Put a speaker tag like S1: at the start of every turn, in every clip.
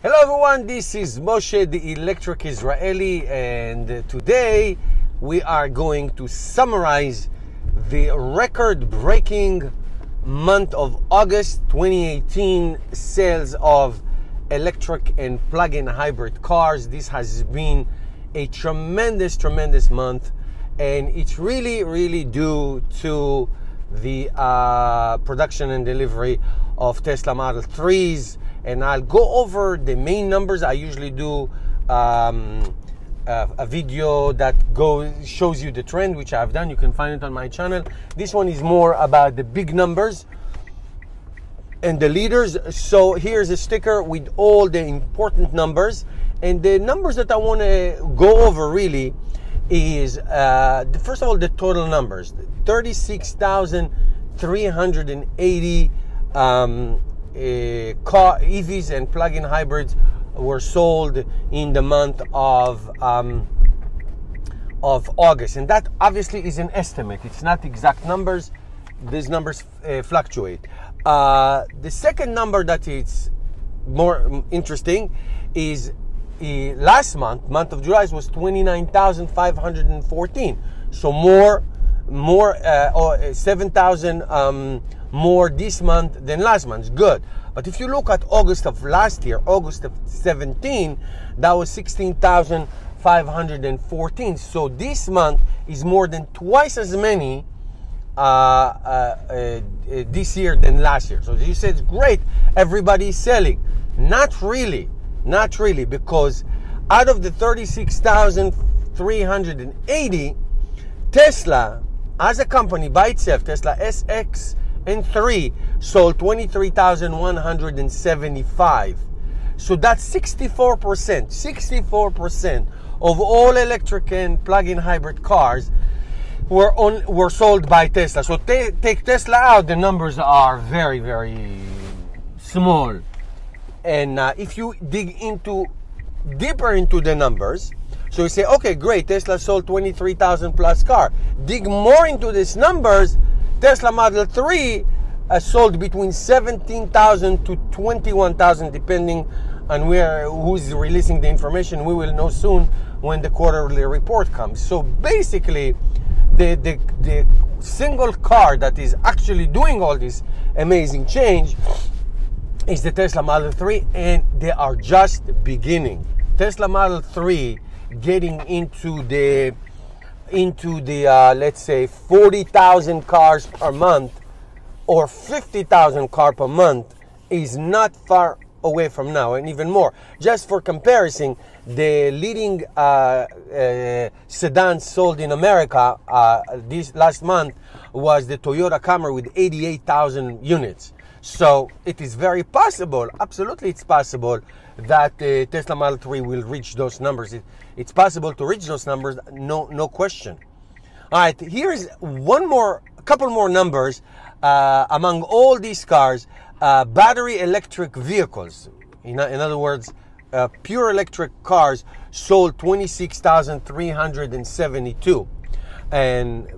S1: Hello everyone, this is Moshe the Electric Israeli, and today we are going to summarize the record-breaking month of August 2018 sales of electric and plug-in hybrid cars. This has been a tremendous month, and it's really due to the production and delivery of Tesla Model 3s. And I'll go over the main numbers. I usually do a video that shows you the trend, which I've done. You can find it on my channel. This one is more about the big numbers and the leaders. So here's a sticker with all the important numbers. And the numbers that I want to go over really is, first of all, the total numbers. 36,380 EVs and plug-in hybrids were sold in the month of August, and that obviously is an estimate. It's not exact numbers. These numbers fluctuate. The second number that is more interesting is last month of July, was 29,514. So more 7,000 more this month than last month. Good. But if you look at August of last year, August of 17, that was 16,514. So this month is more than twice as many this year than last year. So you said, great, everybody's selling. Not really, because out of the 36,380, Tesla as a company by itself, Tesla SX and 3 sold 23,175. So that's 64% of all electric and plug-in hybrid cars were sold by Tesla. So take Tesla out, the numbers are very small. And if you dig deeper into the numbers, so you say, okay, great, Tesla sold 23,000 plus car. Dig more into these numbers. Tesla Model 3 sold between 17,000 to 21,000, depending on who's releasing the information. We will know soon when the quarterly report comes. So basically, the single car that is actually doing all this amazing change is the Tesla Model 3, and they are just beginning. Tesla Model 3 getting into the let's say 40,000 cars per month or 50,000 cars per month is not far away from now, and even more. Just for comparison, the leading sedans sold in America this last month was the Toyota Camry with 88,000 units. So it is very possible, absolutely it's possible, that the Tesla Model 3 will reach those numbers. It's possible to reach those numbers, no question. All right, here's a couple more numbers among all these cars. Battery electric vehicles, in other words, pure electric cars sold 26,372, and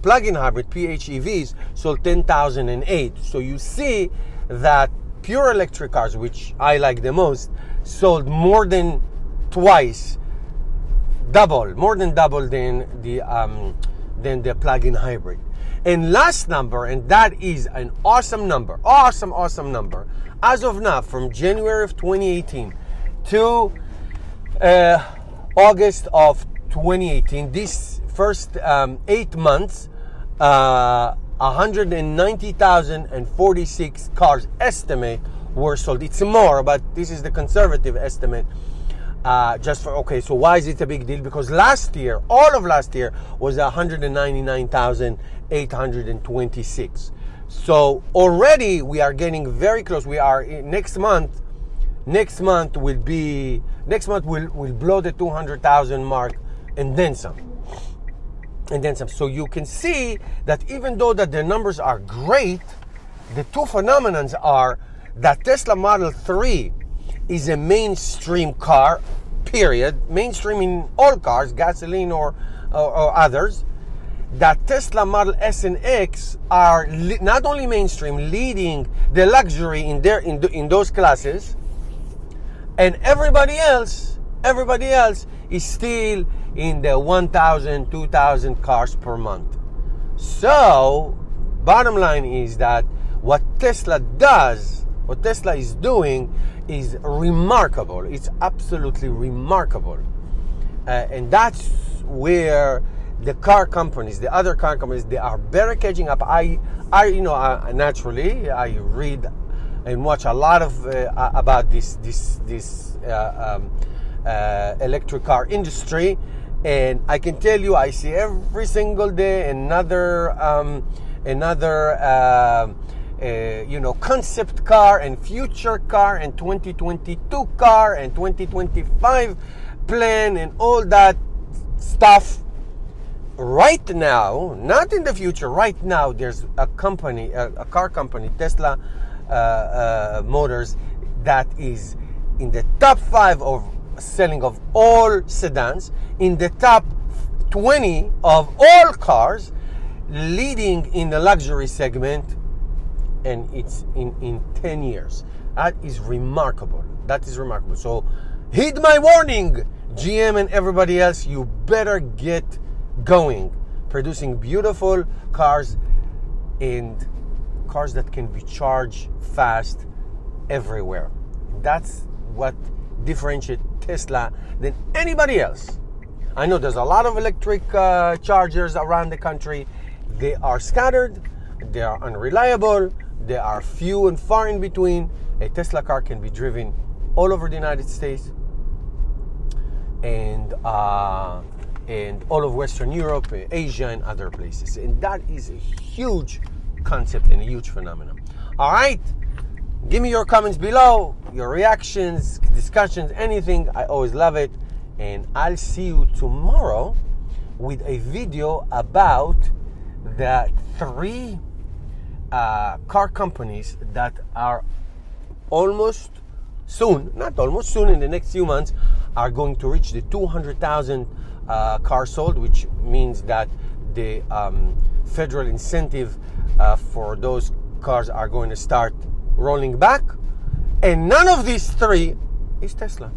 S1: plug-in hybrid PHEVs sold 10,008. So you see that pure electric cars, which I like the most, sold more than double than the plug-in hybrid. And last number, and that is an awesome number, awesome number. As of now, from January of 2018 to August of 2018, this first 8 months, 190,046 cars estimate were sold. It's more, but this is the conservative estimate. So why is it a big deal? Because all of last year was 199,826. So already we are getting very close. We are next month will blow the 200,000 mark, and then some. So you can see that even though that the numbers are great, the two phenomenons are that Tesla Model 3 is a mainstream car, period. Mainstream in all cars, gasoline or others. That Tesla Model S and X are not only mainstream, leading the luxury in those classes, and everybody else is still in the 1,000, 2,000 cars per month. So, bottom line is that what Tesla does, what Tesla is doing, is remarkable. It's absolutely remarkable, and that's where the car companies, the other car companies, they are better catching up. Naturally, I read and watch a lot of about this electric car industry, and I can tell you, I see every single day another concept car and future car and 2022 car and 2025 plan and all that stuff. Right now, not in the future, right now, there's a company, a car company, Tesla Motors, that is in the top 5 of selling of all sedans, in the top 20 of all cars, leading in the luxury segment, and it's in 10 years. That is remarkable. That is remarkable. So heed my warning, GM and everybody else, you better get going, producing beautiful cars and cars that can be charged fast everywhere. That's what differentiates Tesla than anybody else. I know there's a lot of electric chargers around the country. They are scattered, they are unreliable, they are few and far in between. A Tesla car can be driven all over the United States and all of Western Europe, Asia, and other places. And that is a huge concept and a huge phenomenon. All right, give me your comments below, your reactions, discussions, anything. I always love it. And I'll see you tomorrow with a video about the 3 car companies that are almost soon, not almost soon, in the next few months, are going to reach the 200,000 cars sold, which means that the federal incentive for those cars are going to start rolling back. And none of these 3 is Tesla.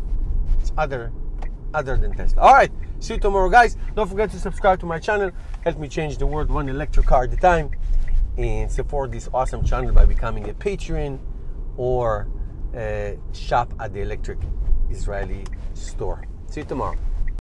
S1: It's other than Tesla. All right, see you tomorrow, guys. Don't forget to subscribe to my channel. Help me change the world one electric car at a time, and support this awesome channel by becoming a Patreon or shop at the Electric Israeli store. See you tomorrow.